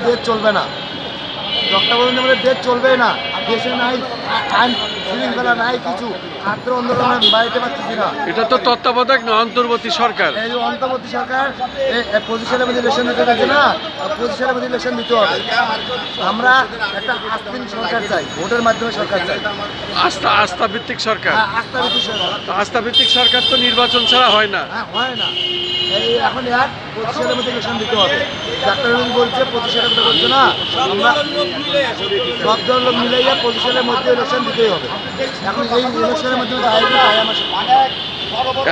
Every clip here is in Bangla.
দেশ চলবে না, তত্ত্বাবধানে আমাদের দেশ চলবেই না। দেশে নাই আইন শৃঙ্খলা, নাই কিছু, ছাত্র আন্দোলনে বাড়িতে পারতেছি না। এটা তো তত্ত্বাবধায়ক নয়, অন্তর্বর্তী সরকার। এই অন্তর্বর্তী সরকার 25 সালের মধ্যে ইলেকশন দিতে পারছে না, 25 সালের মধ্যে ইলেকশন দিতে হবে। আমরা একটা আস্থা সরকার চাই, ভোটের মাধ্যমে সরকার চাই, আস্থা ভিত্তিক সরকার। আস্থা ভিত্তিক সরকার। আস্থা ভিত্তিক সরকার তো নির্বাচন ছাড়া হয় না। হয় না। এই এখন 25 সালের মধ্যে ইলেকশন দিতে হবে। ডাক্তার বলছে 25 সালের মধ্যে বলছে না, আমরা সব দল লোক মিলে 25 সালের মধ্যে ইলেকশন দিতেই হবে। এখন এই ইলেকশনের মধ্যে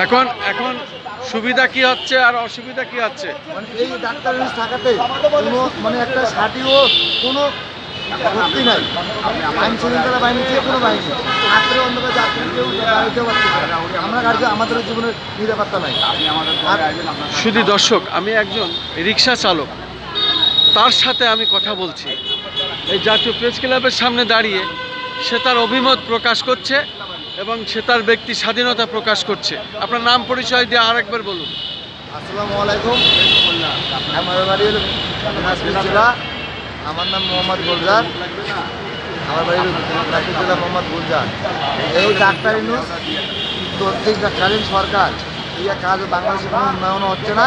এখন এখন সুবিধা কি হচ্ছে আর অসুবিধা কি হচ্ছে? মানে এই ডাক্তার থাকাতে কোনো মানে একটা সার্টিও কোনো ভর্তি নাই, আইন শৃঙ্খলা বাহিনী যে কোনো বাহিনী, রাত্রে অন্ধকার যাত্রী কেউ গাড়িতেও পারছে না। আমরা গাড়িতে আমাদের জীবনের নিরাপত্তা নাই। শুধু দর্শক, আমি একজন রিক্সা চালক, তার সাথে আমি কথা বলছি। এই জাতীয় প্রেস ক্লাবের সামনে দাঁড়িয়ে সে তার অভিমত প্রকাশ করছে এবং সে তার ব্যক্তি স্বাধীনতা প্রকাশ করছে। আপনার নাম পরিচয় দিয়ে আরেকবার বলুন। আসসালামু আলাইকুম, আমার বাড়ি হলো দিনাজপুর জেলা, আমার নাম মোহাম্মদ গুলজার, আমার বাড়ি দিনাজপুর জেলা মোহাম্মদ গুলজার। এই ডাক্তার ইউনূস তৎকালীন সরকার এই কাজ বাংলাদেশে কোনো উন্নয়ন হচ্ছে না,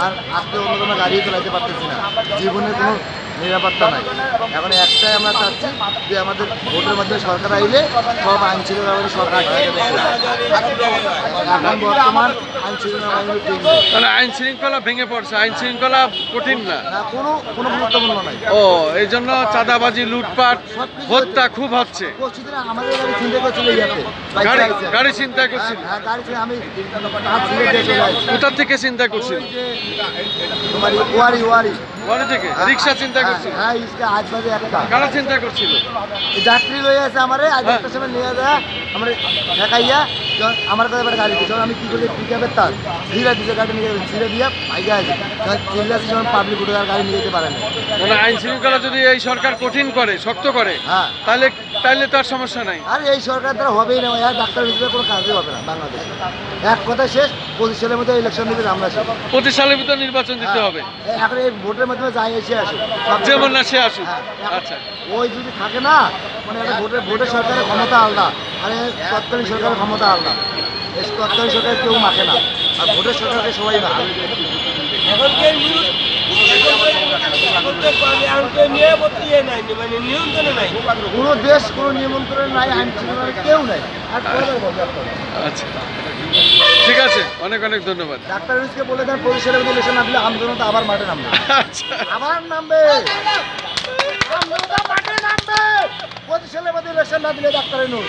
আর আজকে অন্য কোনো গাড়িও চালাইতে পারতেছি না, জীবনের কোনো নিরাপত্তা নাই। এখন একটাই আমরা চাচ্ছি যে আমাদের ভোটের মাধ্যমে সরকার আইলে সব আইন শৃঙ্খলা বাহিনী সরকার এখন বর্তমান আইন শৃঙ্খলা বাহিনী ঠিক নেই। মানে আইন শৃঙ্খলা ভেঙে পড়ছে, আইন শৃঙ্খলা কঠিন না, কোনো কোনো গুরুত্বপূর্ণ নাই। ও এই জন্য চাঁদাবাজি, লুটপাট, হত্যা খুব হচ্ছে। আমাদের গাড়ি চিন্তা করছিল, গাড়ি চিন্তা করছিল। হ্যাঁ, গাড়ি আমি কোথা থেকে চিন্তা করছিল? তোমার ওয়ারি ওয়ারি ওয়ারি থেকে রিক্সা চিন্তা করছিল। হ্যাঁ, ইসকা আজ বাজে একটা কারা চিন্তা করছিল? যাত্রী লয়ে আছে আমারে, আজ একটার সময় নিয়ে যায় আমার ঠেকাইয়া, আমার কাছে একটা গাড়ি দিচ্ছে, আমি কী করি পিকআপের তার ধীরে ধীরে গাড়ি নিয়ে ধীরে দিয়ে ভাইগা আছে, চিল্লা আছে যখন পাবলিক উঠে গাড়ি নিয়ে যেতে পারে না। মানে আইন শৃঙ্খলা যদি এই সরকার কঠিন করে, শক্ত করে, হ্যাঁ, তাহলে তো আর সমস্যা নাই। আর এই সরকার দ্বারা হবেই না, ডাক্তার ভিতরে কোনো কাজই হবে না বাংলাদেশে। এক কথা শেষ, 25 সালের মধ্যে ইলেকশন দিতে আমরা 25 সালের ভিতরে নির্বাচন দিতে হবে। এখন এই ভোটের মাধ্যমে যাই এসে আসে, যেমন না সে আসুক। আচ্ছা, ওই যদি থাকে না, মানে একটা ভোটের সরকারের ক্ষমতা আলাদা, আর তৎকালীন সরকারের ক্ষমতা আলাদা। এই তৎকালীন সরকার কেউ মাখে না, আর ভোটের সরকারকে সবাই মাখে। কোনো দেশ কোনো নিয়ন্ত্রণে নাই, আইন শৃঙ্খলা কেউ নাই। আচ্ছা, ঠিক আছে, অনেক অনেক ধন্যবাদ। ডাক্তার ইউনূসকে বলে দেন 25 সালের মধ্যে ইলেকশন না দিলে আন্দোলন তো আবার মাঠে নামবে। আচ্ছা, আবার নামবে, আন্দোলন মাঠে নামবে 25 সালের মধ্যে ইলেকশন না দিলে ডাক্তার ইউনূস।